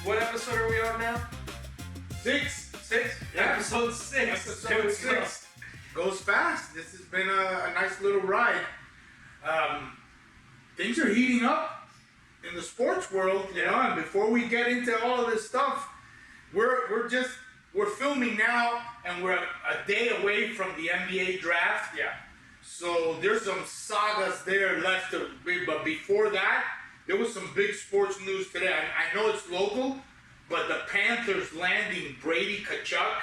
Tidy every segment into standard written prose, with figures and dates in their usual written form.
What episode are we on now? 6. Yeah. Episode 6. Episode 6. Goes fast. This has been a nice little ride. Things are heating up in the sports world, you know, and before we get into all of this stuff, we're filming now, and we're a day away from the NBA draft. Yeah. So there's some sagas there left to be, but before that, there was some big sports news today. I know it's local, but the Panthers landing Brady Tkachuk,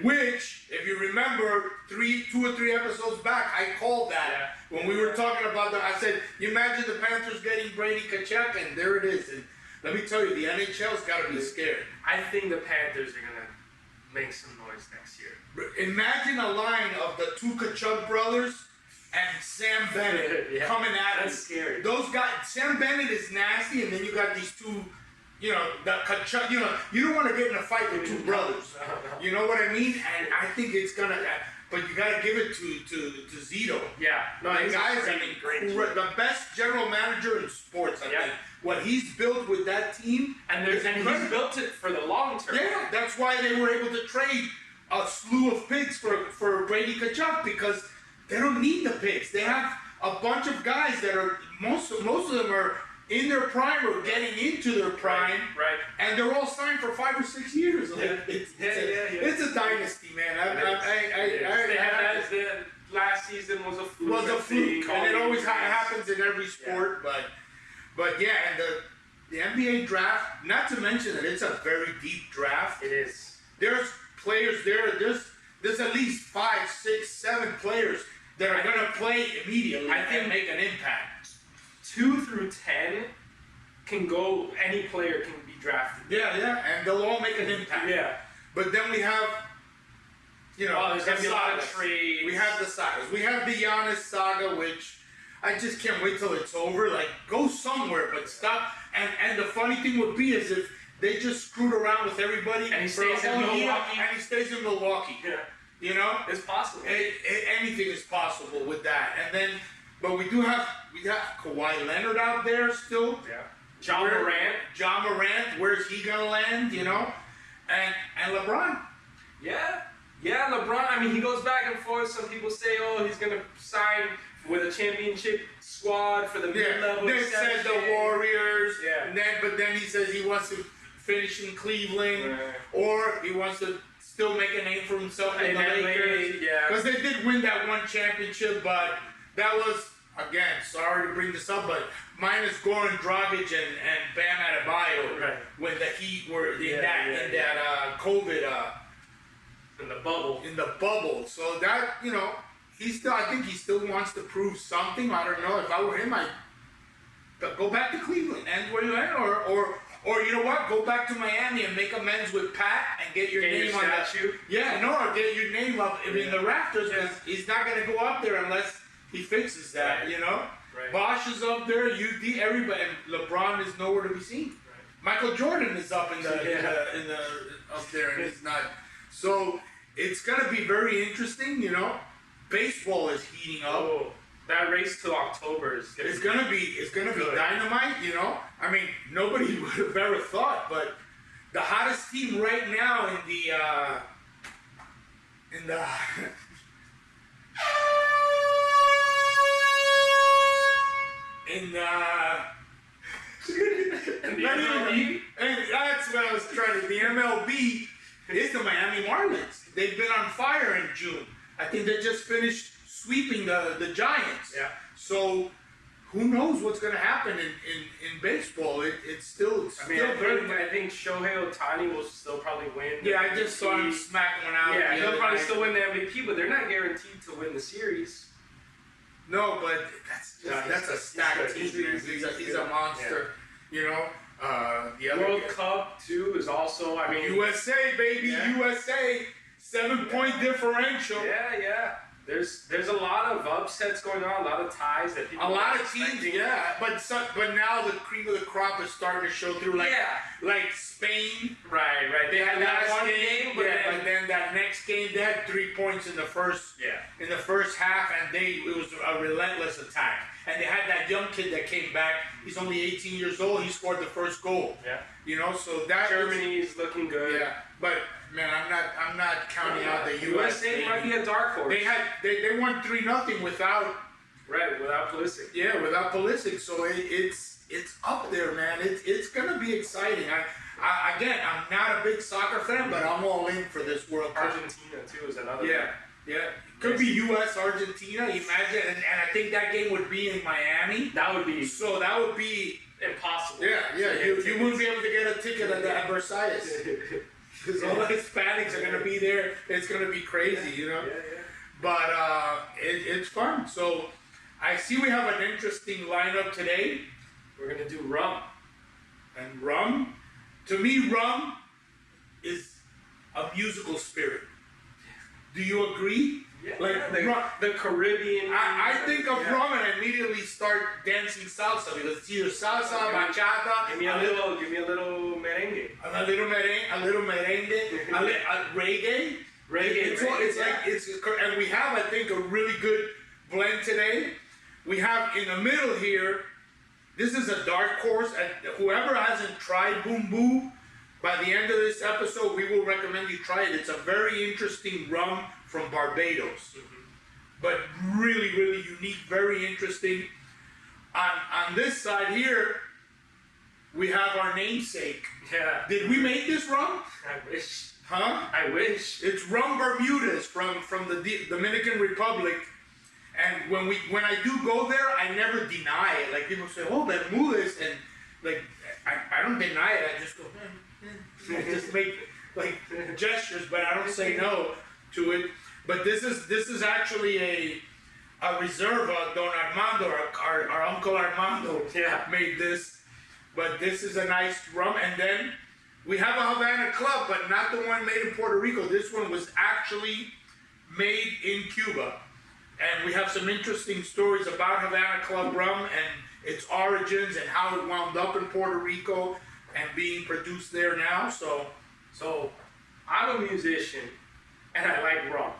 which, if you remember, 2 or 3 episodes back, I called that when we were talking about that. I said, you imagine the Panthers getting Brady Tkachuk, and there it is. And let me tell you, the NHL's got to be scared. I think the Panthers are going to make some noise next year. Imagine a line of the 2 Tkachuk brothers and Sam Bennett coming at us. That's scary. Those guys, Sam Bennett is nasty, and then you got these 2, you know, the Tkachuk, you know, you don't want to get in a fight with 2 brothers. You know what I mean? And I think it's gonna, but you gotta give it to Zito. Yeah. No, the guy's, I mean, great. The best general manager in sports, I think. What he's built with that team, and he's built it for the long term. Yeah, that's why they were able to trade a slew of picks for Brady Tkachuk, because they don't need the picks. They have a bunch of guys that are most of them are in their prime or getting into their prime, right? And they're all signed for 5 or 6 years. It's a dynasty, man. Last season was a fluke. And it always happens in every sport. But yeah, and the NBA draft. Not to mention that it's a very deep draft. It is. There's players there. There's at least 5, 6, 7 players that are going to play immediately. I think make an impact. 2 through 10 can go. Any player can be drafted. Yeah, and they'll all make an impact. Yeah. But then we have, you know, there's gonna be a lot of trades. We have the sagas. We have the Giannis saga, which I just can't wait till it's over. Like, go somewhere, but stop. And the funny thing would be is if they just screwed around with everybody and he stays in Milwaukee. And he stays in Milwaukee. Yeah. You know? It's possible. Anything is possible with that. And then, but we got Kawhi Leonard out there still. Yeah. John Morant, where's he gonna land? You know? And LeBron. Yeah, LeBron. I mean, he goes back and forth. Some people say, oh, he's gonna sign with a championship squad for the mid-level. Then said the Warriors. Yeah. But then he says he wants to finish in Cleveland, or he wants to still make a name for himself in the Lakers. Yeah. Because they did win that one championship, but that was, again, sorry to bring this up, but minus Goran Dragic and Bam Adebayo when the Heat were in that COVID in the bubble. So that, you know, I think he still wants to prove something. I don't know. If I were him, I'd go back to Cleveland and where you at, or you know what? Go back to Miami and make amends with Pat and get your name on statue. Or get your name up in the rafters, because he's not going to go up there unless he fixes that. You know. Right. Bosh is up there, UD, everybody, and LeBron is nowhere to be seen. Right. Michael Jordan is up up there, and it's not. So it's gonna be very interesting, you know. Baseball is heating up. Oh, that race till October is gonna be dynamite, you know. I mean, nobody would have ever thought, but the hottest team right now in the MLB? And that's what I was trying to. The MLB is the Miami Marlins. They've been on fire in June. I think they just finished sweeping the Giants. Yeah. So who knows what's going to happen in baseball? It's still I think Shohei Ohtani will still probably win. Yeah, I just saw him smack one out. Yeah, he'll probably still win the MVP, but they're not guaranteed to win the series. No, but that's a stacked team. He's a monster. Yeah. You know. The World Cup too is also. I mean, USA baby, USA 7-point differential. Yeah. There's a lot of upsets going on, a lot of ties that people. A lot are of teams, expecting. yeah, but now the cream of the crop is starting to show through. Like Spain. Right. They had that last one game, but then that next game they had 3 points in the first half, and it was a relentless attack. And they had that young kid that came back. He's only 18 years old. He scored the first goal. Yeah. You know, so that Germany's looking good. Yeah, but man, I'm not counting out the U.S. USA might be a dark horse. They won 3-0 without Pulisic. Yeah, without Pulisic. So it's up there, man. It's gonna be exciting. Again, I'm not a big soccer fan, but I'm all in for this World Cup. Argentina too is another. Yeah. Could be U.S. Argentina. Imagine, and I think that game would be in Miami. That would be impossible. impossible. Yeah. You wouldn't be able to get a ticket at Versailles. Because all the Hispanics are gonna be there. It's gonna be crazy, you know. Yeah. But it's fun. So I see we have an interesting lineup today. We're gonna do rum. And rum, to me, rum is a musical spirit. Do you agree? Yeah. Like the Caribbean. I think of rum and I immediately start dancing salsa because it's either salsa, bachata. Give me a little merengue. A little merengue, a reggae. And we have, I think, a really good blend today. We have in the middle here. This is a dark horse, and whoever hasn't tried Boom Boo, by the end of this episode, we will recommend you try it. It's a very interesting rum from Barbados, but really, really unique, very interesting. On this side here, we have our namesake. Yeah. Did we make this rum? I wish. Huh? I wish. It's rum Bermudas from the Dominican Republic. And when I do go there, I never deny it. Like people say, oh, Bermudas, and like I don't deny it. I just go, I just make like gestures, but I don't say no to it. But this is actually a Reserva. Don Armando, our Uncle Armando, made this. But this is a nice rum, and then we have a Havana Club, but not the one made in Puerto Rico. This one was actually made in Cuba. And we have some interesting stories about Havana Club rum and its origins and how it wound up in Puerto Rico and being produced there now. So I'm a musician and I like rum.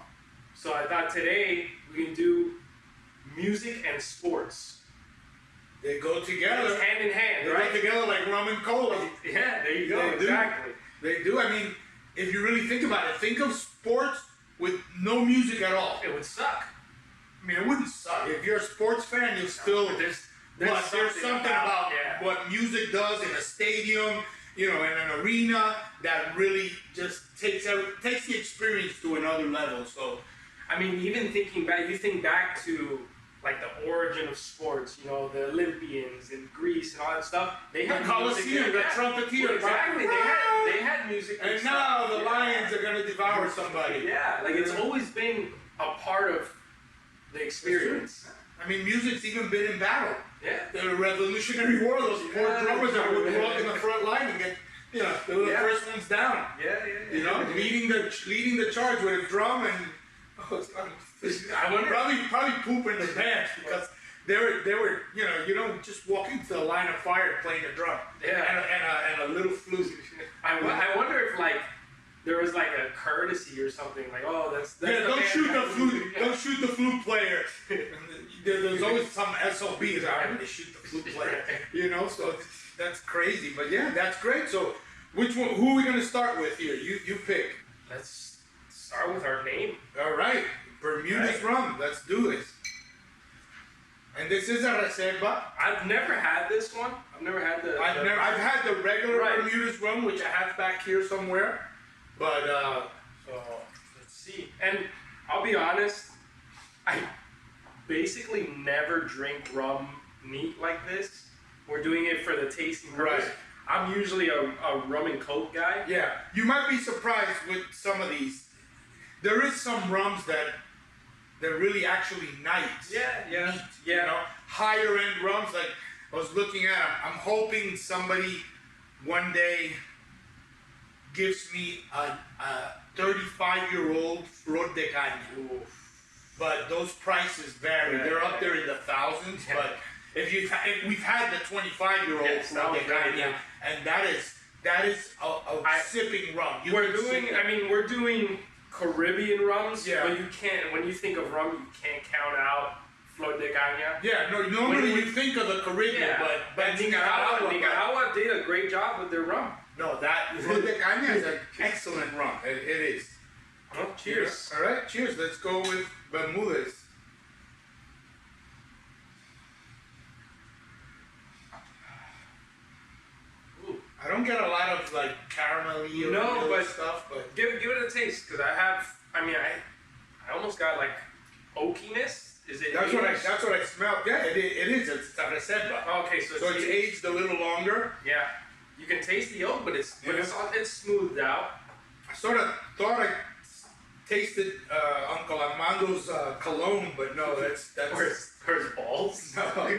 So I thought today we can do music and sports. they go together. It's hand in hand, They right? go together like rum and cola. Yeah, there you go. They do. Exactly. They do. I mean, if you really think about it, think of sports with no music at all. It would suck. I mean, it wouldn't suck. If you're a sports fan, you'll still. There's something about what music does in a stadium, you know, in an arena that really just takes the experience to another level. So, I mean, even thinking back, you think back to like the origin of sports, you know, the Olympians in Greece and all that stuff. They had the Colosseum, the trumpeter, well, exactly. They had music. and stuff. now the lions are gonna devour somebody. Yeah, like it's always been a part of the experience. I mean, music's even been in battle. Yeah. The Revolutionary War, those poor drummers that would walk in the front line and get, you know, they were the first ones down. Yeah. You know, leading the charge with a drum and I would probably poop in the pants because they were you don't just walk into the line of fire playing a drum and a little flute. I wonder if like there was like a courtesy or something like, oh, that's don't shoot the flute. Don't shoot the flute player. There's always some SOBs. I'm going to shoot the flute player. You know, so that's crazy. But yeah, that's great. So, which one? Who are we going to start with here? You pick. Let's start with our name. All right, Bermuda's rum. Let's do this. And this is a reserva. I've never had this one. I've never had I've had the regular Bermuda's rum, which I have back here somewhere. But so let's see. And I'll be honest, I basically never drink rum neat like this. We're doing it for the tasting purpose. Right. I'm usually a rum and coke guy. Yeah, you might be surprised with some of these. There is some rums that they're really actually nice. Yeah. Neat, you know, higher end rums. Like I was looking at them. I'm hoping somebody one day gives me a 35-year-old Flor de Caña. but those prices vary. Yeah, They're up yeah. there in the thousands. Yeah. But if we've had the 25-year-old Yes, that was very good. and that is a sipping rum. You We're can doing, sip I mean, we're doing Caribbean rums, Yeah. but you can't, when you think of rum, you can't count out Flor de Caña. Yeah, no. Normally When- you think of the Caribbean, Yeah, but and Nicaragua did a great job with their rum. no, that Flor de Caña is an excellent rum. It is. Oh, cheers. All right, cheers. Let's go with Bermudez. Ooh. I don't get a lot of like caramelly or No, vanilla but- stuff, but Give it a taste, because I almost got like oakiness. Is it? that's what I aged? smell. Yeah, it is. It's reserva. Oh, okay, so So it's aged a little longer. Yeah, you can taste the oak, but it's it's smoothed out. I sort of thought I tasted Uncle Armando's cologne, but no, that's Or his balls. no, I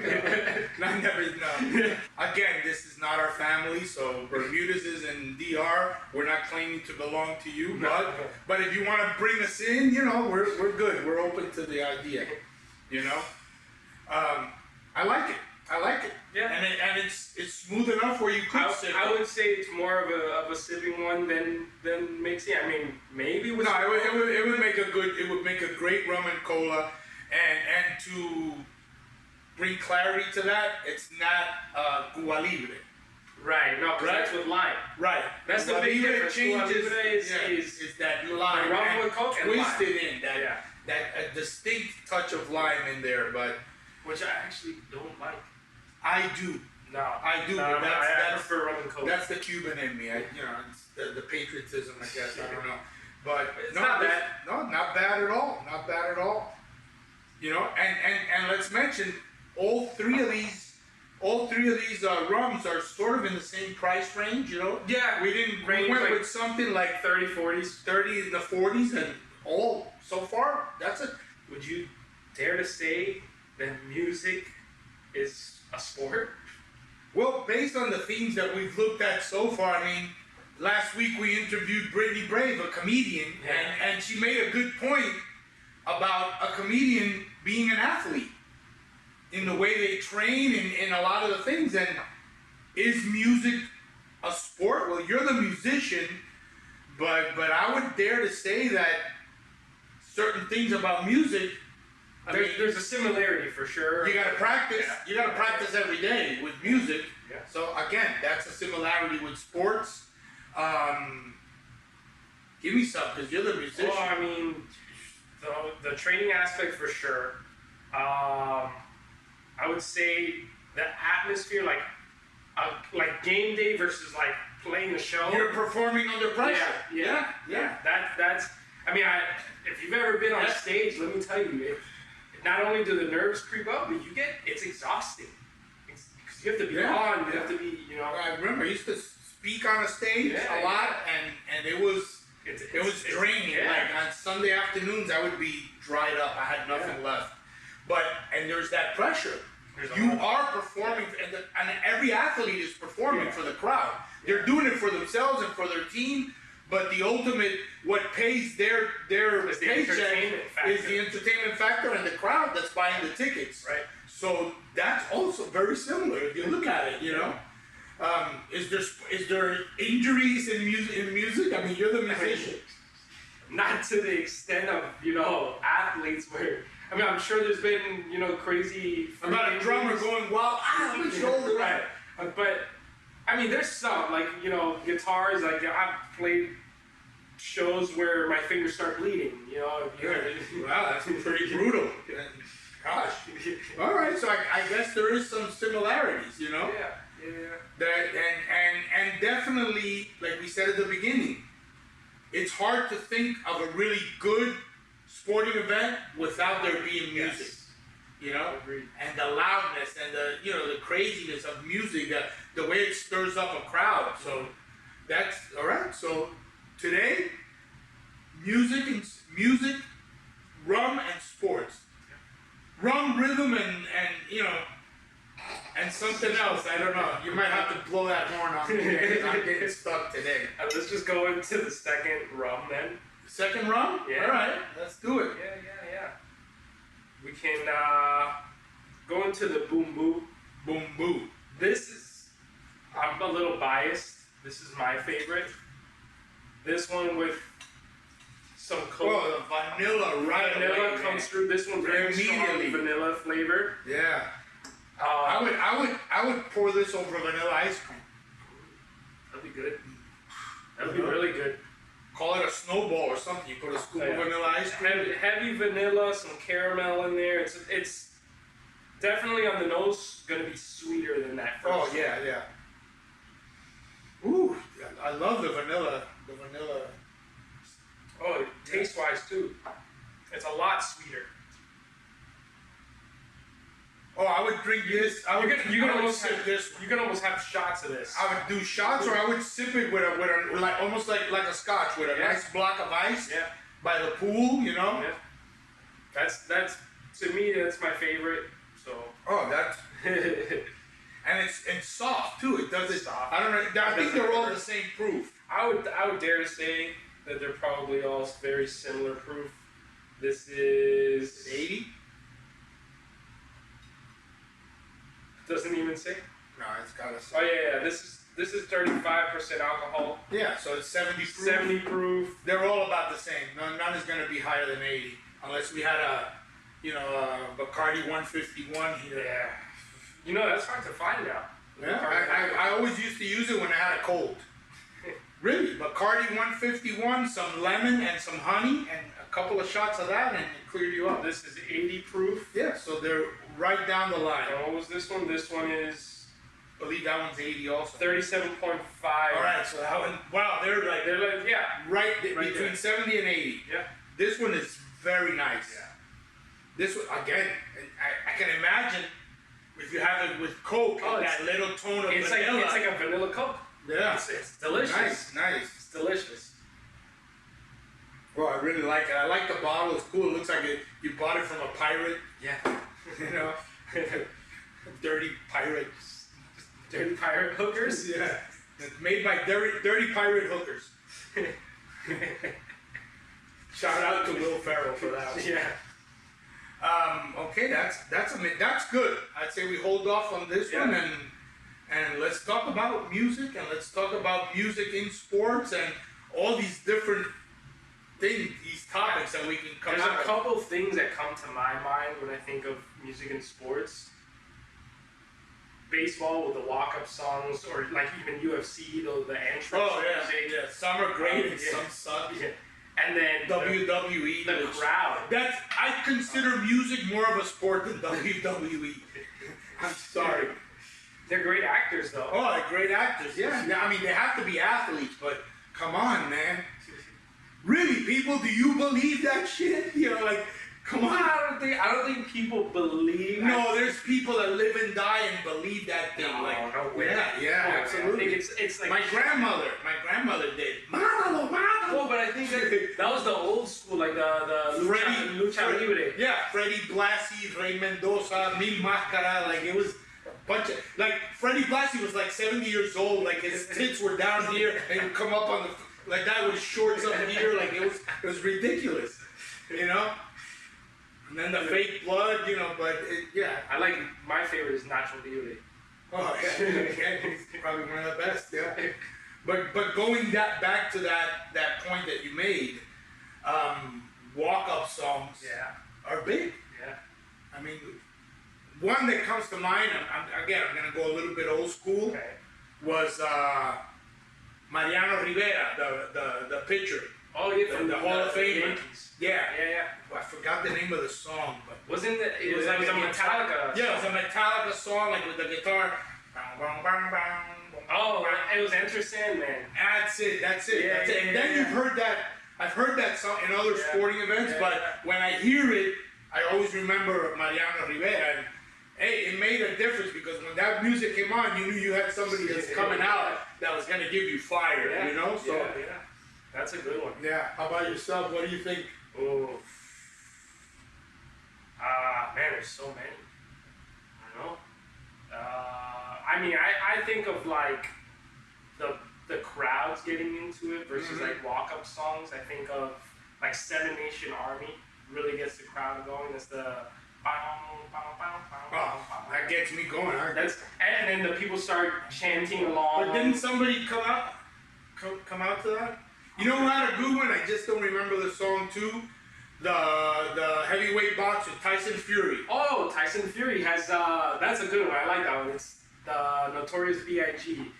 never no. Again, this is not our family, so Bermudez is in DR. We're not claiming to belong to you, No. but if you want to bring us in, we're good. We're open to the idea. I like it. I like it. Yeah. And it's smooth enough where you could sip it. I would say it's more of a sipping one than mixing. I mean, maybe with No, it would make a great rum and cola, and to bring clarity to that, it's not Cuba Libre. right. No, 'cause Right. that's with lime. Right. That's the Cuba big Libre difference. Cuba changes. Libre is that lime. rum and with Coke and twisted lime. in that Yeah. that distinct touch of lime in there, but Which I actually don't like. I do. No, I do. No, but I that's prefer rum and Coke. that's the Cuban in me. It's the patriotism, I guess. I don't know, but It's no, not this- bad. No, not bad at all. Not bad at all. And let's mention all three of these rums are sort of in the same price range. Yeah, We range went like with something like 30, 40s. 30 in the 40s, and all so far that's it. Would you dare to say that music is a sport? Well, based on the themes that we've looked at so far, I mean, last week we interviewed Brittany Brave, a comedian, Yeah. and she made a good point about a comedian being an athlete in the way they train and a lot of the things. And is music a sport? Well, you're the musician, but I would dare to say that certain things about music, There's a similarity for sure. you gotta practice. Yeah. You gotta practice every day with music. Yeah. So again, that's a similarity with sports. Give me some, because you're the musician. Well, I mean, the training aspect for sure. I would say the atmosphere, like game day versus like playing the show. You're performing under pressure. Yeah. That's. I mean, if you've ever been on Yeah. stage, let me tell you, not only do the nerves creep up, but it's exhausting. Because you have to be Yeah. on, you have to be, I remember I used to speak on a stage Yeah, a lot, and it was it's draining. yeah. Like on Sunday afternoons, I would be dried up. I had nothing left. And there's that pressure. There's a You lot. are performing, and every athlete is performing Yeah. for the crowd. They're doing it for themselves and for their team. But the ultimate, what pays their Is the paycheck entertainment factor. is the entertainment factor and the crowd that's buying the tickets. Right. So that's also very similar if you look at it. Is there injuries in music? I mean, you're the musician. Not to the extent of, athletes where, I mean, I'm sure there's been, crazy. About a drummer injuries. going wild. My shoulder. Right. But, I mean, there's some, guitars, I've played shows where my fingers start bleeding, Wow, that's pretty brutal. Gosh. All right, so I guess there is some similarities, Yeah. That and definitely, like we said at the beginning, it's hard to think of a really good sporting event without there being music. Agreed. And the loudness and the craziness of music, the way it stirs up a crowd. So that's all right. So today, music, rum and sports, rum, rhythm, and something else. I don't know. You might have to blow that horn on me. I'm getting stuck today. Let's just go into the second rum then. Second rum? Yeah. All right, let's do it. Yeah. We can go into the boom boom. Boom boom. This is, I'm a little biased. This is my favorite. This one with some coke. Oh, the vanilla right Vanilla away, comes through. This one's very strong Immediately. vanilla flavor. Yeah. I would pour this over vanilla ice cream. That'd be good. That'd be really good. Call it a snowball or something. You put a scoop of vanilla ice cream. Heavy vanilla, some caramel in there. It's definitely on the nose gonna be sweeter than that first. Oh yeah, yeah. Ooh, I love the vanilla. The vanilla. Oh, taste wise too. It's a lot sweeter. Oh, I would drink this. You can almost sip have this. You can almost have shots of this. I would do shots, or I would sip it with a like almost like a scotch with a nice block of ice. Yeah. By the pool, you know. Yeah. That's to me that's my favorite. So. Oh, that's. And it's soft too. It does it. Soft. I don't know. I think they're all the same proof. I would dare to say that they're probably all very similar proof. This is 80. Doesn't even say. No, it's got a. Oh yeah. This is 35% alcohol. Yeah, so it's 70 proof. 70 proof. They're all about the same. None is going to be higher than 80, unless we had a Bacardi 151 here. Yeah. You know that's hard to find now. Yeah, I always used to use it when I had a cold. Really, Bacardi 151, some lemon and some honey, and a couple of shots of that, and it cleared you up. This is 80 proof. Yeah, so they're right down the line. And what was this one? This one is, I believe that one's 80 also. 37.5. All right, so that one, wow, they're like yeah. right Right between there. 70 and 80. Yeah. This one is very nice. Yeah. This one, again, I can imagine if you have it with Coke, Oh, and that little tone of It's vanilla. like a vanilla Coke. Yeah. It's delicious. Nice. It's delicious. Well, I really like it. I like the bottle. It's cool. It looks like you bought it from a pirate. Yeah. You know, dirty pirate. Dirty pirate hookers. Yeah. It's made by dirty pirate hookers. Shout out to Will Ferrell for that one. Yeah. Okay, that's good. I'd say we hold off on this Yeah. one and let's talk about music, and let's talk about music in sports and all these different things, these topics that we can come There's out a of. couple things that come to my mind when I think of music and sports. Baseball with the walk-up songs, or like even UFC, the entrance Oh music. yeah. Some are great and Yeah. some suck. Yeah. And then WWE. the which- crowd. I consider music more of a sport than WWE. I'm sorry. They're great actors though. Oh, they're great actors. Yeah. I mean, they have to be athletes, but come on, man. Really, people, do you believe that shit? You know, like, come on. I don't think people believe. No, there's people that live and die and believe that thing. No, like, no way. Yeah, I absolutely. think it's like My grandmother did. Mátalo, mátalo. Oh, but I think that was the old school, like the lucha libre. Yeah, Freddie Blassie, Rey Mendoza, Mil Máscara, like it was a bunch of, like Freddie Blassie was like 70 years old, like his tits were down here and he'd come up on the, like that with shorts up here, like it was ridiculous, you know? And then the fake blood, you know, but yeah. I like, my favorite is Nacho Libre. Oh yeah, he's probably one of the best, yeah. But going back to that point that you made, walk-up songs are big. Yeah. I mean, one that comes to mind, I'm gonna go a little bit old school, Okay. was Mariano Rivera, the pitcher. Oh yeah, from The Hall of Famer. Yankees. Yeah. Yeah. I forgot the name of the song, but Wasn't it was like a a Metallica? yeah, it was a Metallica song, like with the guitar. Bang, bang, bang, bang, Oh, bang. it was Enter Sandman. That's it. Yeah, And yeah, then yeah. you've heard that. I've heard that song in other Yeah, sporting events, yeah, but yeah. when I hear it, I always remember Mariano Rivera. And hey, it made a difference because when that music came on, you knew you had somebody that's coming out that was gonna give you fire. Yeah. You know, so yeah. That's a good one. yeah. How about yourself? What do you think? Oh. Man, there's so many. I don't know. I mean, I think of like the crowds getting into it versus like walk-up songs. I think of like Seven Nation Army really gets the crowd going. That's the Oh, that gets me going. That's and then the people start chanting along. But didn't somebody come out to that? You know who had a good one? I just don't remember the song too. The heavyweight boxer Tyson Fury. Oh, Tyson Fury has that's a good one. I like that one. It's the Notorious B.I.G.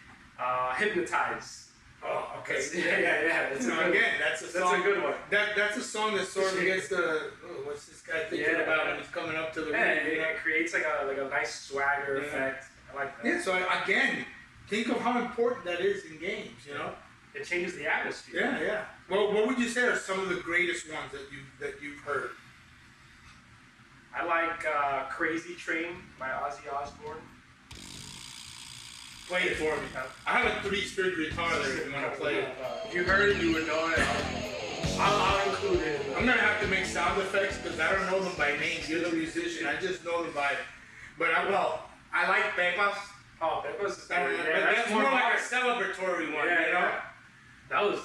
Hypnotize. Oh, okay. Yeah. That's a good again, one. that's a song. That's a good one. That's a song that sort of gets the what's this guy thinking about when he's coming up to the ring? It creates like a nice swagger effect. I like that. Yeah. So again, think of how important that is in games. You know. It changes the atmosphere. Yeah. Well, what would you say are some of the greatest ones that you've heard? I like Crazy Train by Ozzy Osbourne. Play it for me. I have a 3-string guitar there if you want to play it. If you heard it, you would know it. I'll include it. I'm going to have to make sound effects because I don't know them by name. You're the musician. I just know them by... But I like Pepas. Oh, Pepas is that's more like a celebratory one, you know? Yeah. That was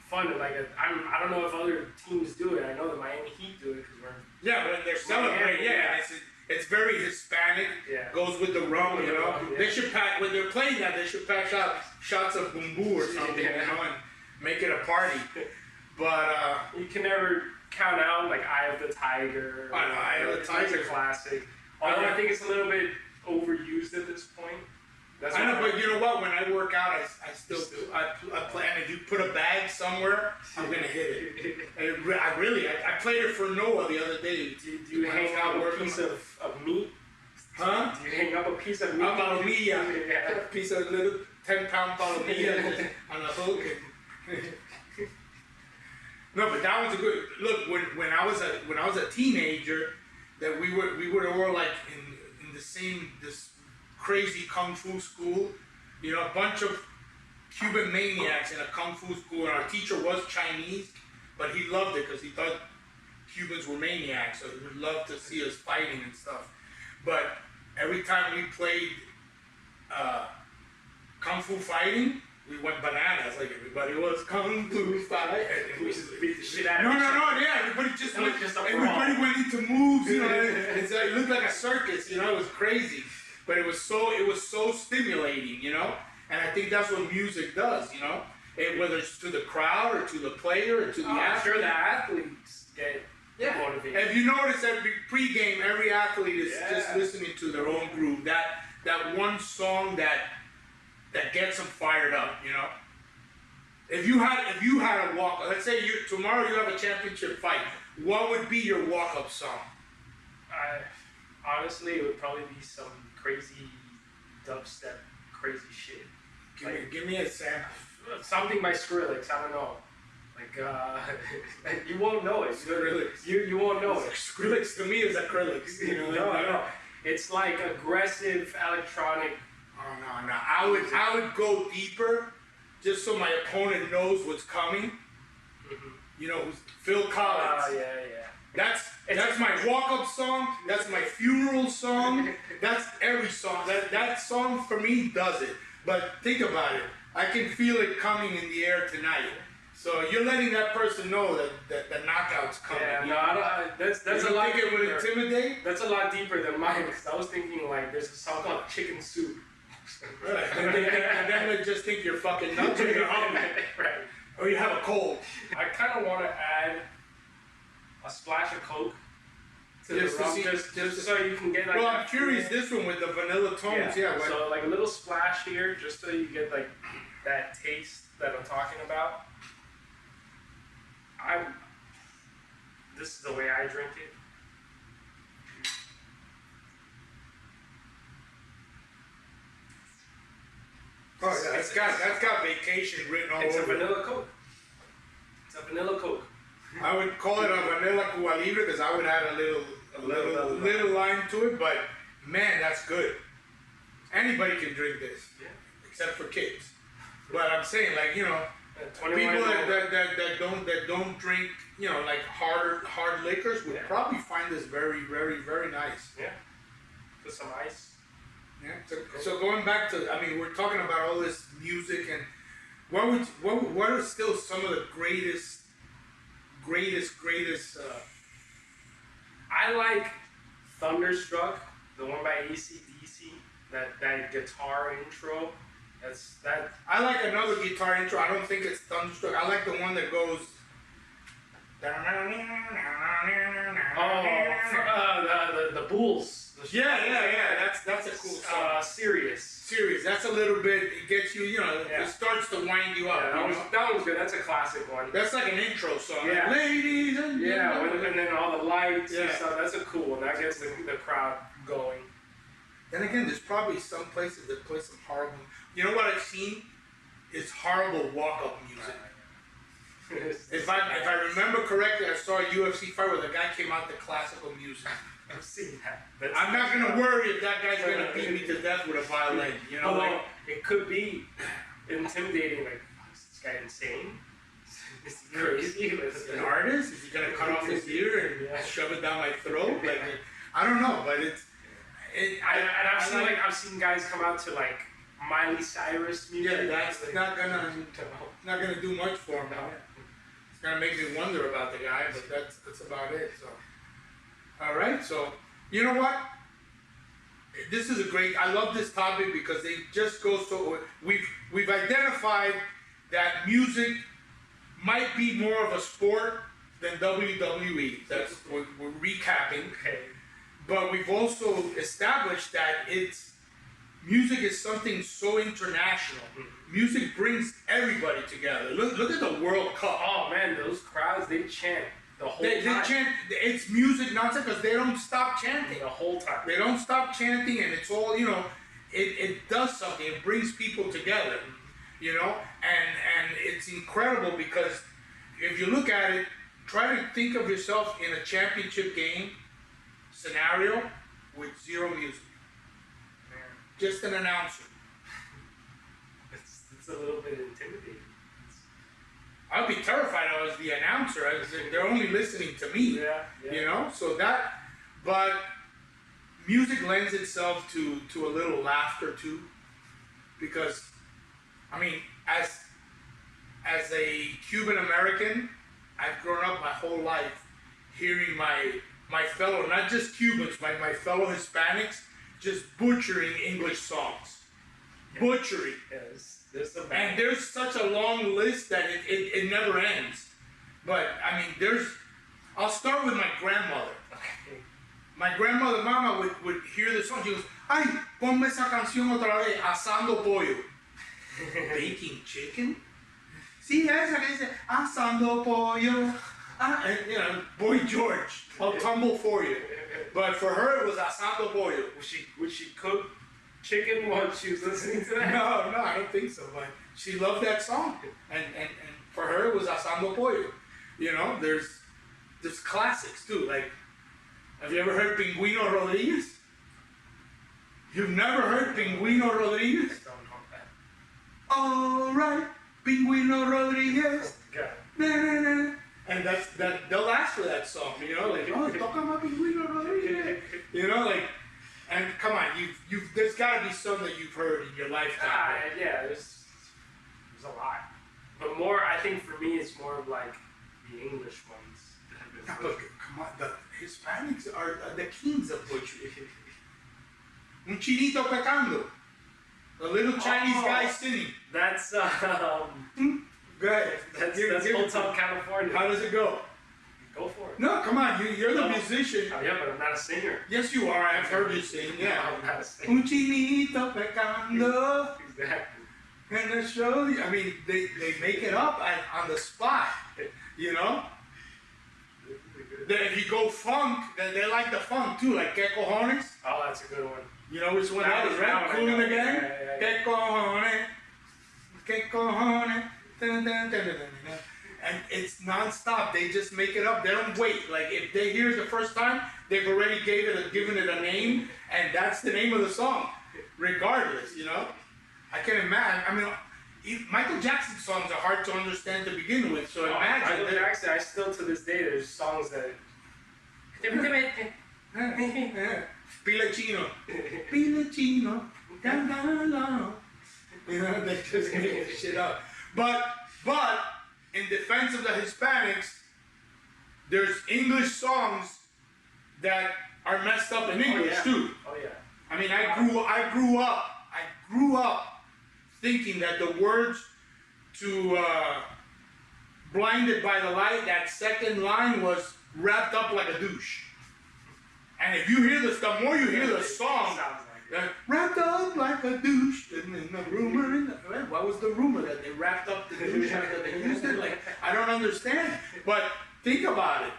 fun. I don't know if other teams do it. I know the Miami Heat do it because we're... Yeah, when they're celebrating, yeah. It's very Hispanic. Yeah. Goes with the rum, you know. Yeah. They should pack when they're playing that. They should pack shots of bumbu or something, you know, and make it a party. But you can never count out like Eye of the Tiger. I know, Eye of the Tiger. It's a classic. Although I think it's a little bit overused at this point. I know, but you know what? When I work out, I still do. I plan. If you put a bag somewhere, I'm gonna hit it. I played it for Noah the other day. Do you hang out a piece of meat? Huh? Do you hang up a piece of meat? A palomilla. Yeah. A piece of little 10-pound palomilla on a hook. No, but that was a good look. When I was a teenager, that we were all like in the same this crazy kung fu school, you know, a bunch of Cuban maniacs in a kung fu school, and our teacher was Chinese, but he loved it because he thought Cubans were maniacs, so he would love to see us fighting and stuff. But every time we played kung fu fighting, we went bananas, like everybody was kung fu fighting. We just beat the shit out of No, each other. yeah, everybody just went, just a everybody went into moves, you know, it looked like a circus, you know, it was crazy. But it was so stimulating, you know, and I think that's what music does, you know, whether it's to the crowd or to the player or to the I'm athlete. sure the athletes get motivated. If you notice, every pregame, every athlete is just listening to their own groove. That one song that gets them fired up, you know. If you had a walk, let's say tomorrow you have a championship fight, what would be your walk-up song? Honestly, it would probably be some crazy dubstep, crazy shit. Give me a sample. Something by Skrillex. I don't know. Like you won't know it. Skrillex. You won't know it. Skrillex to me is acrylics. You know. No. It's like aggressive electronic. Oh no. I would go deeper, just so my opponent knows what's coming. Mm-hmm. You know, Phil Collins. Yeah. That's my walk-up song. That's my funeral song. That's every song. That song for me does it. But think about it. I can feel it coming in the air tonight. So you're letting that person know that the knockout's coming. Yeah, no, that's a lot. Think it would intimidate? That's a lot deeper than mine. Because I was thinking like there's a song called Chicken Soup. Right. And then they just think you're fucking nuts or you're hungry. Right. Or you have a cold. I kind of want to add a splash of Coke to the rum, just so you can get like. Well, I'm curious this one with the vanilla tones. Yeah. So like a little splash here, just so you get like that taste that I'm talking about. This is the way I drink it. Oh, yeah, that's got vacation written all over. It's a vanilla Coke. It's a vanilla Coke. I would call it a vanilla Cuba Libre because I would add a little lime to it, but man, that's good. Anybody can drink this, except for kids. But I'm saying, like, you know, people that don't drink, you know, like hard liquors would probably find this very, very, very nice. Yeah. With some ice. Yeah. So going back to, I mean, we're talking about all this music, and what are still some of the greatest. I like Thunderstruck, the one by AC/DC, that guitar intro. That. I like another guitar intro. I don't think it's Thunderstruck. I like the one that goes. Oh, the Bulls. Yeah. That's a cool song. Serious. That's a little bit. It gets you. It starts to wind you up. Yeah, that one's good. That's a classic one. That's like an intro song. Yeah. Like, ladies and gentlemen. and then all the lights and stuff. That's a cool one. That gets the crowd going. Then again, there's probably some places that play some horrible. You know what I've seen is horrible walk-up music. If I remember correctly, I saw a UFC fight where the guy came out to classical music. I've seen that. I'm not gonna worry if that guy's gonna beat me to death with a violin. Although it could be intimidating. Like, is this guy insane? Is he crazy? Is he an artist? Is he gonna cut off his ear and shove it down my throat? Like, I don't know, but it's. I've seen guys come out to like Miley Cyrus music. Yeah, that's not gonna do much for him. No. It's gonna make me wonder about the guy, but that's about it. So, all right. So, you know what? This is a great. I love this topic because it just goes to we've identified that music might be more of a sport than WWE. That's we're recapping. Okay. But we've also established that music is something so international. Music brings everybody together. Look at the World Cup. Oh man, those crowds, they chant the whole time. They chant, it's music nonsense because they don't stop chanting. The whole time. They don't stop chanting and it's all, it does something. It brings people together, and it's incredible because if you look at it, try to think of yourself in a championship game scenario with zero music. Just an announcer. It's a little bit intimidating. I'd be terrified if I was the announcer. They're only listening to me. Yeah. So but music lends itself to a little laughter too. Because, I mean, as a Cuban American, I've grown up my whole life hearing my fellow, not just Cubans, my fellow Hispanics, just butchering English songs. Yeah. Butchering. Yes. And there's such a long list that it never ends. But, I mean, I'll start with my grandmother. Okay. My grandmother, Mama, would hear the song. She goes, ay, ponme esa canción otra vez, asando pollo. Baking chicken? Sí, esa que dice, asando pollo. And, Boy George, I'll tumble for you. But for her, it was asando pollo. Would she cook chicken while she was listening to that? No, I don't think so. But she loved that song, and for her, it was asando pollo. There's classics too. Like, have you ever heard Pingüino Rodriguez? You've never heard Pingüino Rodriguez? I don't know that. All right, Pingüino Rodriguez. God. Na, na, na. And they'll ask for that song, like, oh, toca más Pingüino Rodriguez. And come on, there's got to be some that you've heard in your lifetime. Yeah, there's a lot. But more, I think for me, it's more of like the English ones. Yeah, but come on, the Hispanics are the kings of butchery. Un chinito pecando. The little Chinese guy singing. That's Go ahead. That's Hotel California. How does it go? Go for it. No, come on, you're the musician. Oh, yeah, but I'm not a singer. Yes, you are. I've heard you sing. Yeah. I'm not a singer. Un chinito pecando. Exactly. And they show you. I mean, they make it up on the spot. Then if you go funk, they like the funk too, like Que Cojones. Oh, that's a good one. You know which one that is, right? Cool in the Gang? Yeah. Que Cojones. Que Cojones. Dun, dun, dun, dun, dun, dun. And it's non-stop. They just make it up. They don't wait. Like, if they hear it the first time, they've already given it a name, and that's the name of the song, regardless, I can imagine. I mean, Michael Jackson's songs are hard to understand to begin with, so imagine. Michael Jackson, I still to this day, there's songs that... Pile Chino. Pile Chino. Down, down, down. They just make this shit up. But, in defense of the Hispanics, there's English songs that are messed up in English too. Oh yeah. I mean, I grew up thinking that the words to Blinded by the Light, that second line was wrapped up like a douche. And if you hear this, the more you hear the song, wrapped up like a douche, and the rumor in the, what was the rumor that they wrapped up the douche after they used it? Like, I don't understand. But think about it.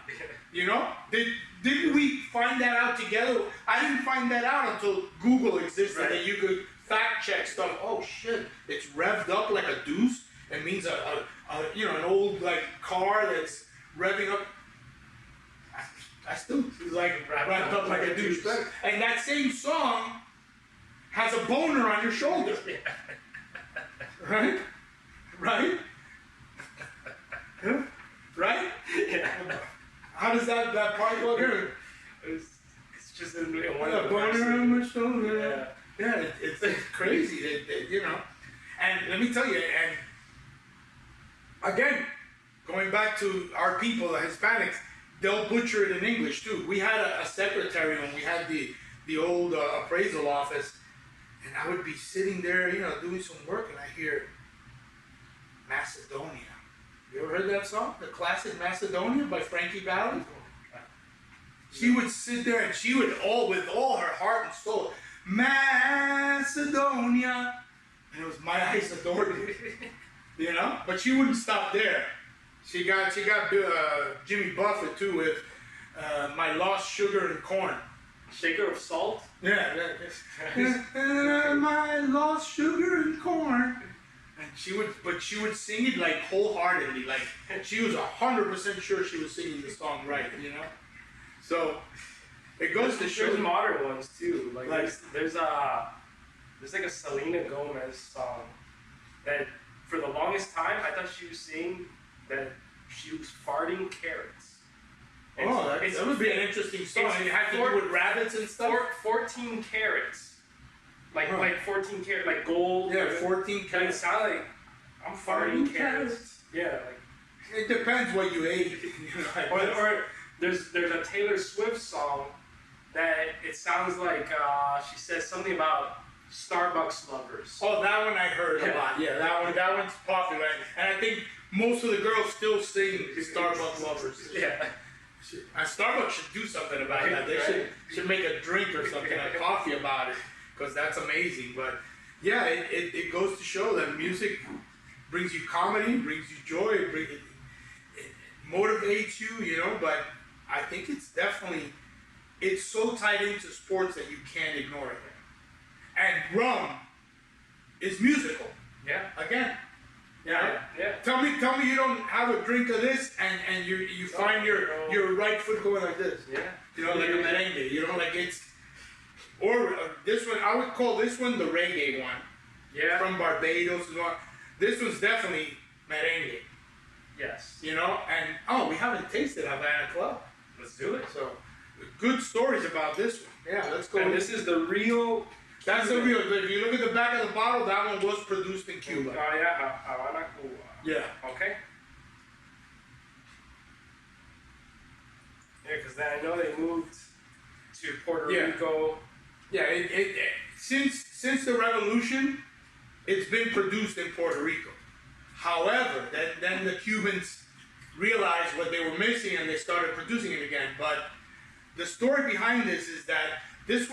You know, didn't we find that out together? I didn't find that out until Google existed, Right. that you could fact check stuff. Oh shit, it's revved up like a deuce. It means an old like car that's revving up. I still like wrapped up like a douche. And that same song has a boner on your shoulder. Right? Right? Huh? Right? Yeah. How does that part go here? It's just in one A of the boner verses. on my shoulder. Yeah. Yeah, it's crazy, you know. And let me tell you, and again, going back to our people, the Hispanics, they'll butcher it in English too. We had a secretary when we had the old appraisal office, and I would be sitting there, you know, doing some work, and I hear Macedonia. You ever heard that song? The classic Macedonia by Frankie Valli? She would sit there and she would with all her heart and soul, Macedonia. And it was My Eyes Adored You. You know? But she wouldn't stop there. She got Jimmy Buffett too with My Lost Sugar and Corn. Shaker of salt. Yeah, My Lost Sugar and Corn. And she would sing it like wholeheartedly, like she was 100% sure she was singing the song right, you know? So it goes to show. There's modern ones too. Like Like- there's like a Selena Gomez song that for the longest time I thought she was saying that she was farting carrots. And Oh, it's that would be an interesting song. And it had to do with rabbits and stuff. 14 carats. Like Huh. like 14 carats, like gold. Yeah, 14 Kind of carats. sound like I'm farting carrots. Yeah, like It depends what you ate. You know, I guess. or there's a Taylor Swift song that it sounds like she says something about Starbucks lovers. Oh, that one I heard a Yeah. lot. Yeah, that one's popular, and I think most of the girls still sing Starbucks lovers. Yeah. And Starbucks should do something about that. They should make a drink or something, a coffee about it, because that's amazing. But yeah, it goes to show that music brings you comedy, brings you joy, it motivates you, you know. But I think it's so tied into sports that you can't ignore it. And rum is musical. Yeah. Again. Yeah. Yeah. Tell me you don't have a drink of this and you find your right foot going like this. Yeah. You know, like a merengue. You know, like it's or this one. I would call this one the reggae one Yeah. from Barbados. This one's definitely merengue. Yes. You know, and we haven't tasted Havana Club, Let's do it. so good stories about this one. Yeah, let's go. And this is the real. That's the real. If you look at the back of the bottle, that one was produced in Oh Cuba. yeah, Havana, Cuba. Yeah. Okay. Yeah, because then I know they moved to Puerto Yeah. Rico. Yeah, since the revolution, it's been produced in Puerto Rico. However, then the Cubans realized what they were missing and they started producing it again. But the story behind this is that this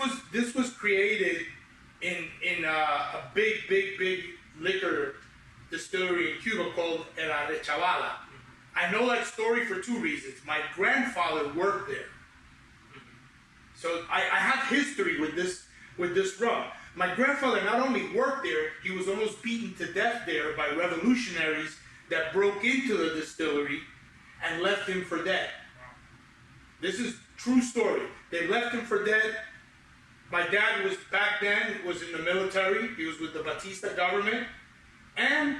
was created in a big liquor distillery in Cuba called El Arechavala. I know that story for two reasons. My grandfather worked there. So I have history with this rum. My grandfather not only worked there, he was almost beaten to death there by revolutionaries that broke into the distillery and left him for dead. This is true story. They left him for dead. My dad was back then was in the military. He was with the Batista government and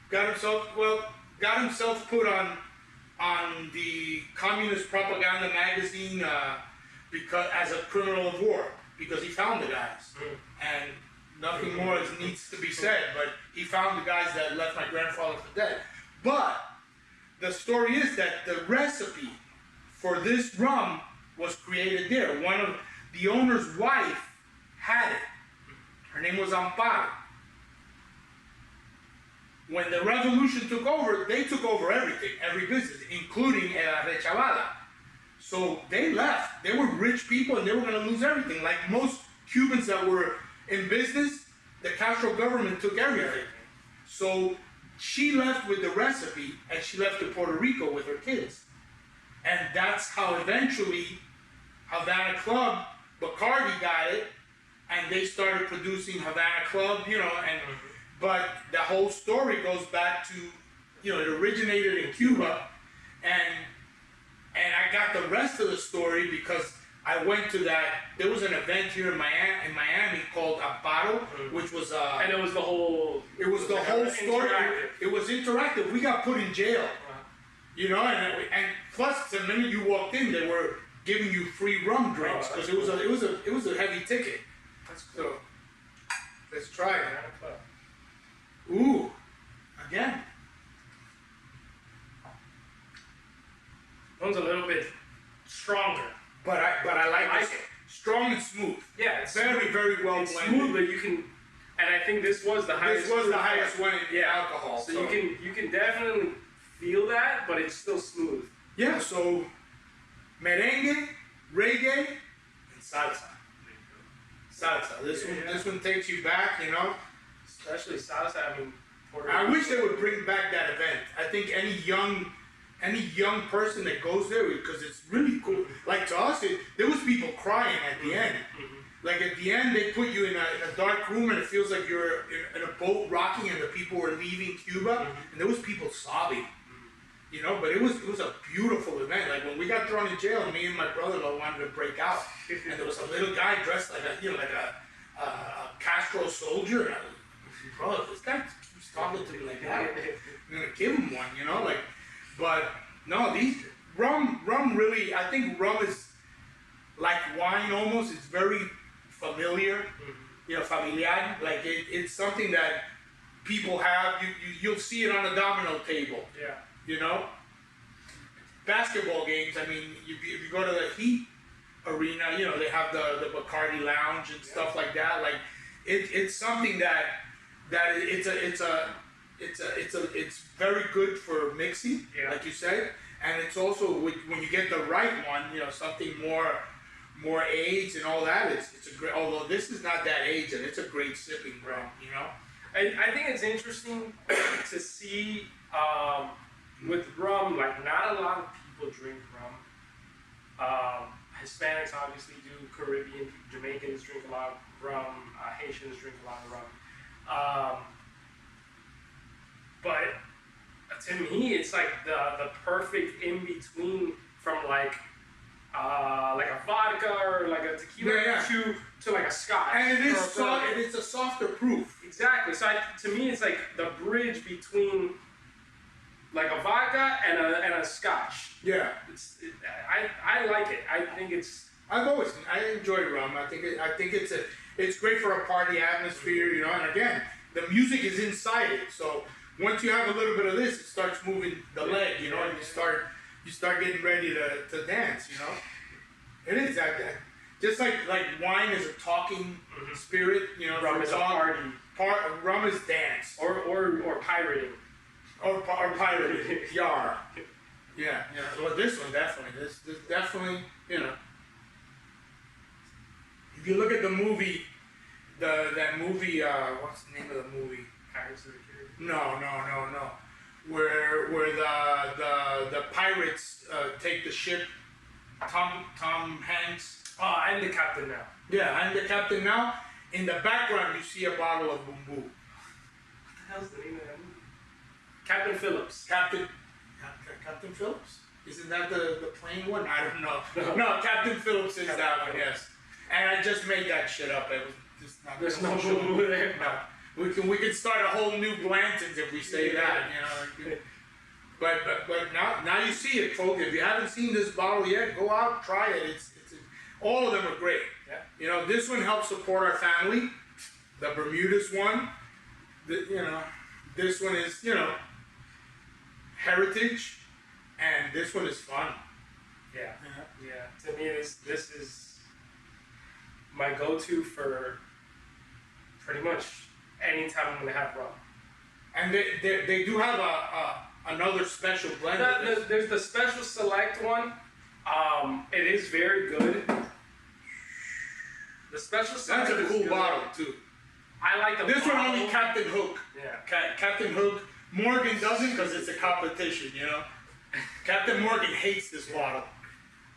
got himself put on the Communist Propaganda magazine because as a criminal of war because he found the guys. And nothing more needs to be said, but he found the guys that left my grandfather for dead. But the story is that the recipe for this rum was created there. One of the owner's wife had it. Her name was Amparo. When the revolution took over, they took over everything, every business, including El Arrechavala. So they left. They were rich people and they were going to lose everything. Like most Cubans that were in business, the Castro government took everything. So she left with the recipe and she left to Puerto Rico with her kids. And that's how eventually Havana Club, Bacardi got it, and they started producing Havana Club, you know, and but the whole story goes back to, you know, it originated in Cuba, and I got the rest of the story because I went to that. There was an event here in Miami called Amparo, which was and it was the whole. It was the whole story. Interactive. It was interactive. We got put in jail, you know, and plus the minute you walked in, they were giving you free rum drinks because it was a heavy ticket. That's cool. So let's try it. Ooh, again. One's a little bit stronger. But I like it. Strong and smooth. Yeah, it's Very, very well it's blended. smooth, but you can, and I think this was the highest. This was the proof highest one. one in alcohol. So you can definitely feel that, but it's still smooth. Yeah, so merengue, reggae, and salsa. Salsa. This one takes you back, you know. Especially salsa. I mean, I wish they would bring back that event. I think any young person that goes there, because it's really cool. Like to us, there was people crying at the end. Like at the end, they put you in a dark room and it feels like you're in a boat rocking, and the people were leaving Cuba, and there was people sobbing. You know, but it was a beautiful event. Like when we got thrown in jail, me and my brother-in-law wanted to break out, and there was a little guy dressed like a Castro soldier. And I was, bro, this guy keeps talking to me like that. I'm gonna give him one, you know, like. But no, these rum really. I think rum is like wine almost. It's very familiar, you know, familiar. Like it's something that people have. You'll see it on a domino table. Yeah. You know, basketball games. I mean, if you go to the Heat arena, you know they have the Bacardi Lounge and stuff like that. Like it's something that it's very good for mixing, like you said, and it's also when you get the right one, you know, something more aged and all that. It's a great. Although this is not that aged, and it's a great sipping rum, you know. I think it's interesting to see. With rum, like not a lot of people drink rum. Hispanics obviously do. Caribbean, Jamaicans drink a lot of rum. Haitians drink a lot of rum. But to me, it's like the perfect in between from like a vodka or like a tequila to like a scotch. And it is soft. And it's a softer proof. Exactly. So to me, it's like the bridge between like a vodka and a scotch. Yeah. I like it. I think it's. I enjoy rum. I think it's great for a party atmosphere, you know. And again, the music is inside it. So once you have a little bit of this, it starts moving the leg, you know, and you start getting ready to dance, you know. It is that. Just like wine is a talking spirit, you know. Rum is a party. Rum is dance. Or pirating. Or pirating. Yar. Yeah. Well, this one definitely. This definitely, you know. If you look at the movie, that movie, what's the name of the movie? Pirates of the Caribbean. No. Where the pirates take the ship. Tom Hanks. Oh, I'm the captain now. Yeah, I'm the captain now. In the background, you see a bottle of Boom Boom. What the hell's the name of that movie? Captain Phillips. Captain Phillips? Isn't that the plane one? I don't know. No, Captain Phillips is that one, yes. And I just made that shit up. It was just not. There's no Boom Boom there. No. We can start a whole new Blanton's if we say that, you know. But now you see it, folks. If you haven't seen this bottle yet, go out, try it. It's all of them are great. Yeah. You know, this one helps support our family. The Bermudas one, you know, this one is, you know, heritage, and this one is fun. Yeah. To me, this is my go-to for pretty much any time I'm gonna have rum. And they do have another special blend. There's the special select one. It is very good. The special select. That's a cool is bottle too. I like the. This bottle. one only Captain Hook. Yeah. Captain Hook. Morgan doesn't because it's a competition, you know. Captain Morgan hates this bottle.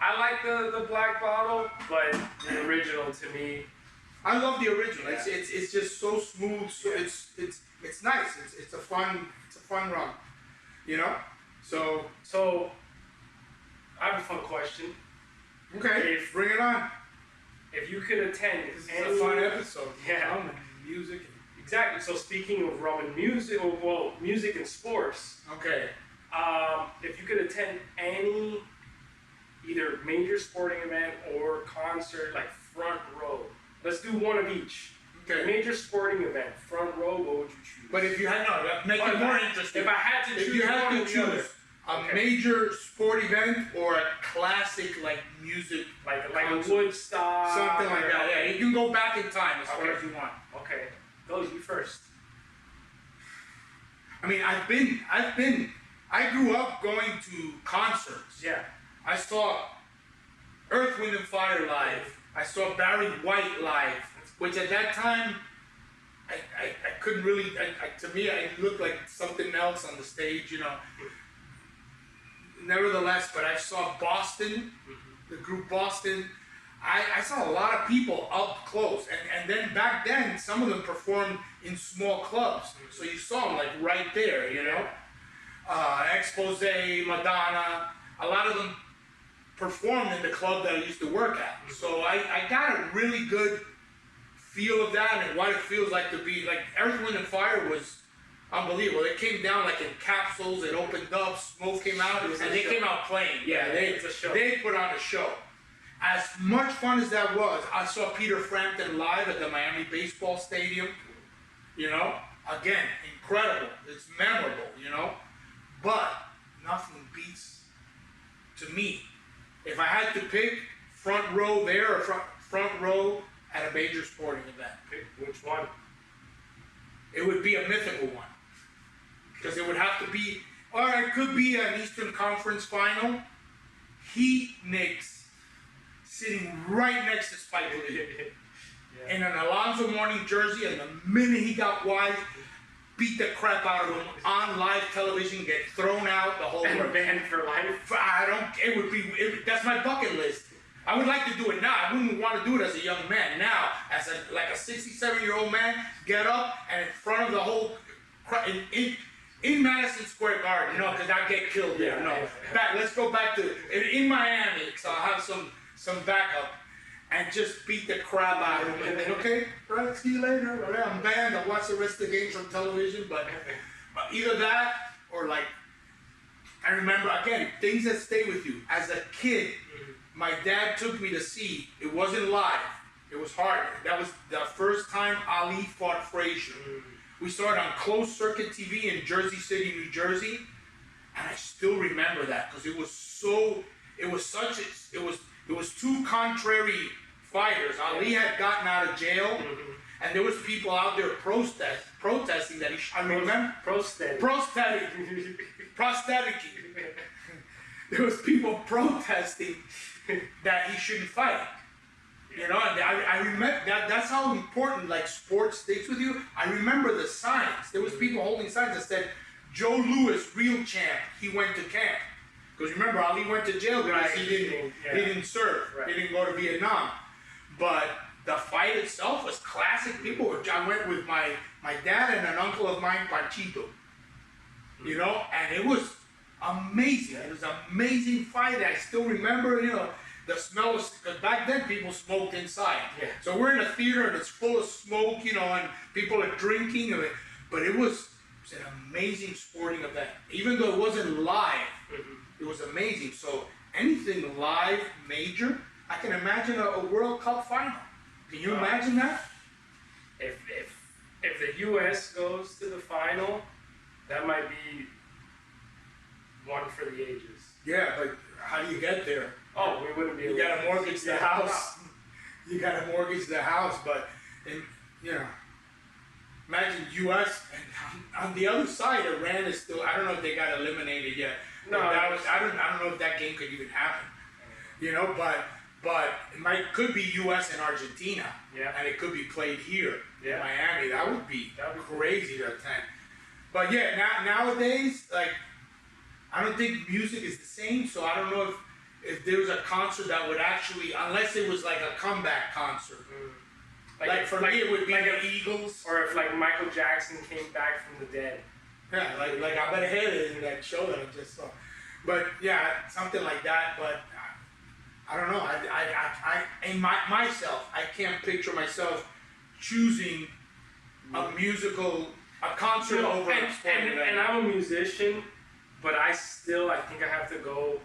I like the black bottle, but the original to me. I love the original. Yeah. It's just so smooth. So it's nice. It's a fun rum, you know. So I have a fun question. Okay, bring it on. If you could attend, This is a fun episode. Yeah. Rum and music. Exactly. So speaking of rum and music, well, music and sports. Okay. If you could attend any either major sporting event or concert, like front row. Let's do one of each. Okay. Major sporting event, front row. What would you choose? But if you had make it more interesting. If I had to choose, if you had one to or the choose other. a major sport event or a classic like music, like concert, a Woodstock, something like that. Yeah, you can go back in time as far as you want. Okay, go you first. I mean, I grew up going to concerts. Yeah. I saw Earth, Wind and Fire live. I saw Barry White live, which at that time, I couldn't really, to me, I looked like something else on the stage, you know. Nevertheless, but I saw Boston, the group Boston. I saw a lot of people up close, and then back then, some of them performed in small clubs, so you saw them like right there, you know. Expose, Madonna, a lot of them performed in the club that I used to work at. So I got a really good feel of that and what it feels like to be, like Earth, Wind and Fire was unbelievable. It came down like in capsules, it opened up, smoke came out, and they came out playing. Yeah, they put on a show. As much fun as that was, I saw Peter Frampton live at the Miami Baseball Stadium. You know, again, incredible. It's memorable, you know. But nothing beats, to me, if I had to pick front row there or front row at a major sporting event. Pick which one? It would be a mythical one. Because it would have to be, or it could be an Eastern Conference final. Heat Knicks sitting right next to Spike Lee. Yeah. In an Alonzo Mourning jersey, and the minute he got wide, beat the crap out of him on live television, get thrown out, the whole And works. banned for life. That's my bucket list. I would like to do it now. I wouldn't want to do it as a young man. Now, as a 67-year-old man, get up and in front of the whole in Madison Square Garden, you know, because I'd get killed there. No, let's go back to in Miami, so I'll have some backup. And just beat the crap out of him. And then, okay, right, see you later. All right, I'm banned. I'll watch the rest of the games on television. But either that or like, I remember, again, things that stay with you. As a kid, my dad took me to see, it wasn't live. It was hard. That was the first time Ali fought Frazier. We saw it on closed circuit TV in Jersey City, New Jersey. And I still remember that because it was two contrary fighters. Ali had gotten out of jail, and there was people out there protesting that he should. I remember prosthetic. There was people protesting that he shouldn't fight. You know, and I remember that. That's how important like sports sticks with you. I remember the signs. There was people holding signs that said, "Joe Louis, real champ. He went to camp." Because remember, Ali went to jail because he didn't serve. Right. He didn't go to Vietnam. But the fight itself was classic. I went with my dad and an uncle of mine, Panchito. You know, and it was amazing. It was an amazing fight. I still remember, you know, the smell of, because back then people smoked inside. Yeah. So we're in a theater and it's full of smoke, you know, and people are drinking. But it was an amazing sporting event. Even though it wasn't live. It was amazing. So anything live, major, I can imagine a World Cup final. Can you imagine that? If the U.S. goes to the final, that might be one for the ages. Yeah, but how do you get there? Oh, we wouldn't be able You gotta to mortgage the house. You gotta mortgage the house, but, you know, imagine U.S. and on the other side, Iran is still. I don't know if they got eliminated yet. No, that was. I don't know if that game could even happen. You know, but it could be U.S. and Argentina. Yeah. And it could be played here in Yeah. Miami. That'd be cool. crazy to attend. But yeah, nowadays, like, I don't think music is the same. So I don't know if there was a concert that would actually, unless it was like a comeback concert. Like for me, it would be the Eagles. Or if like Michael Jackson came back from the dead. Yeah, like I bet ahead in that show that I just saw. But yeah, something like that. But I don't know. Myself, I can't picture myself choosing a concert over a sporting event. And I'm a musician, but I think I have to go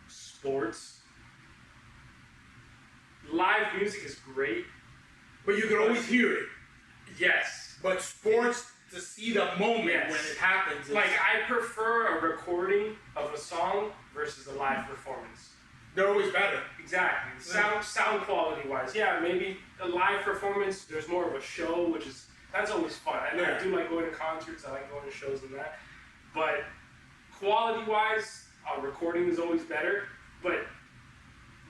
sports. Live music is great. But you can always hear it. Yes. But sports, to see the moment Yes. when it happens. Like, I prefer a recording of a song versus a live performance. They're always better. Exactly. Sound quality wise. Yeah, maybe a live performance, there's more of a show, that's always fun. I do like going to concerts, I like going to shows and that. But quality wise, a recording is always better. But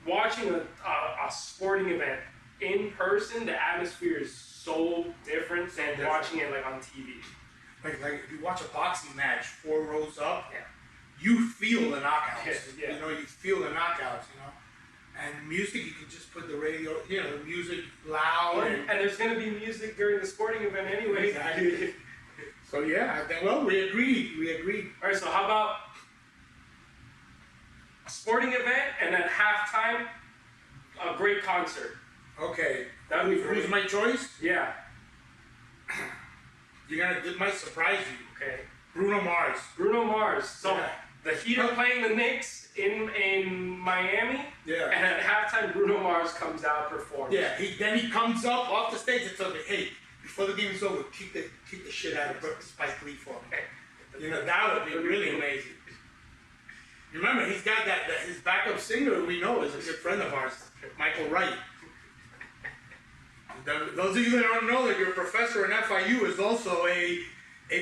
watching a sporting event in person, the atmosphere is so different than watching it like on TV. Like if you watch a boxing match 4 rows up, Yeah. you feel the knockouts. Yeah. You know, you feel the knockouts, you know. And music, you can just put the radio, you know, the music loud. And there's going to be music during the sporting event anyway. Exactly. So yeah, I think, well, we agreed. Alright, so how about a sporting event and then halftime, a great concert? Okay. That would be Who's great. my choice? Yeah. It might surprise you. Okay. Bruno Mars. Bruno Mars. So Yeah. the Heat are playing the Knicks in Miami, Yeah. and at halftime Bruno Mars comes out performs. Yeah. Then he comes up off the stage and tells me, hey, before the game is over, kick the shit out of Spike Lee for me. You know, that would be really amazing. You remember, he's got his backup singer we know is a good friend of ours, Michael Wright. Those of you that don't know that your professor in FIU is also a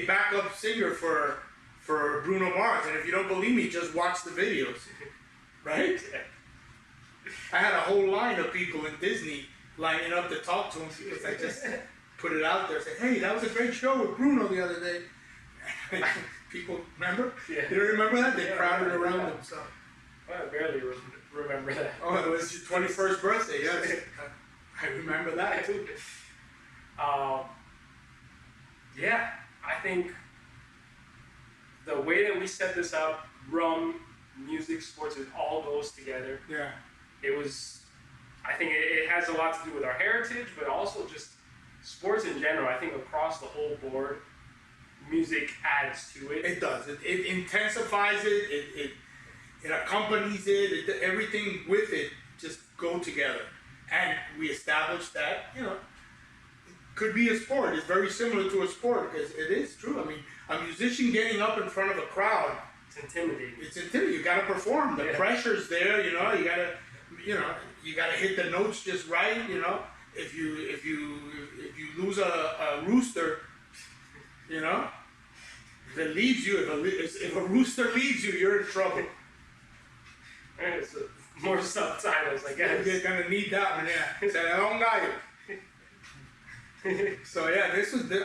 backup singer for Bruno Mars. And if you don't believe me, just watch the videos. Right? I had a whole line of people in Disney lining up to talk to him because I just put it out there. Say, hey, that was a great show with Bruno the other day. People, remember? Yeah. You don't remember that? They crowded around him. So. Well, I barely remember that. Oh, it was your 21st birthday, yes. I remember that too. Yeah, I think the way that we set this up, rum, music, sports, it all goes together. Yeah. I think it has a lot to do with our heritage, but also just sports in general. I think across the whole board, music adds to it. It does. It intensifies it. It accompanies it. Everything with it just go together. And we established that, you know, it could be a sport. It's very similar to a sport because it is true. I mean, a musician getting up in front of a crowd, It's intimidating. it's intimidating. You got to perform. The pressure's there. You know, you got to hit the notes just right. You know, if you lose a rooster, you know, if it leaves you, if a rooster leaves you, you're in trouble. It's more subtitles, I guess. You're gonna need that one, yeah. Se le da un gallo. So yeah,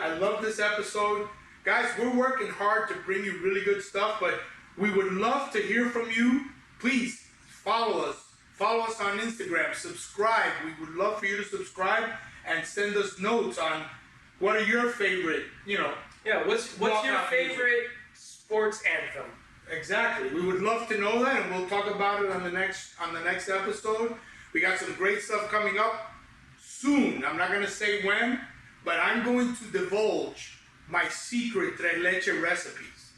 I love this episode. Guys, we're working hard to bring you really good stuff, but we would love to hear from you. Please follow us. Follow us on Instagram. Subscribe. We would love for you to subscribe and send us notes on what are your favorite, you know. Yeah, what's your favorite sports anthem? Exactly. We would love to know that, and we'll talk about it on the next episode. We got some great stuff coming up soon. I'm not gonna say when, but I'm going to divulge my secret tres leche recipes.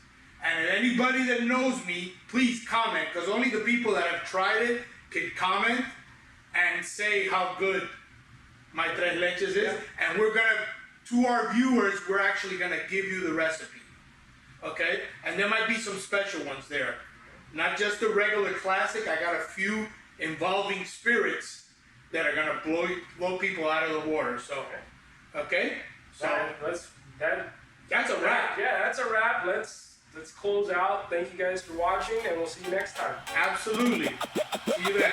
And if anybody that knows me, please comment, because only the people that have tried it can comment and say how good my tres leches is. And we're gonna, to our viewers, we're actually gonna give you the recipe. Okay? And there might be some special ones there. Not just the regular classic. I got a few involving spirits that are gonna blow people out of the water. So, okay, so that's a wrap. Yeah, that's a wrap. Let's close out. Thank you guys for watching, and we'll see you next time. Absolutely. See you then.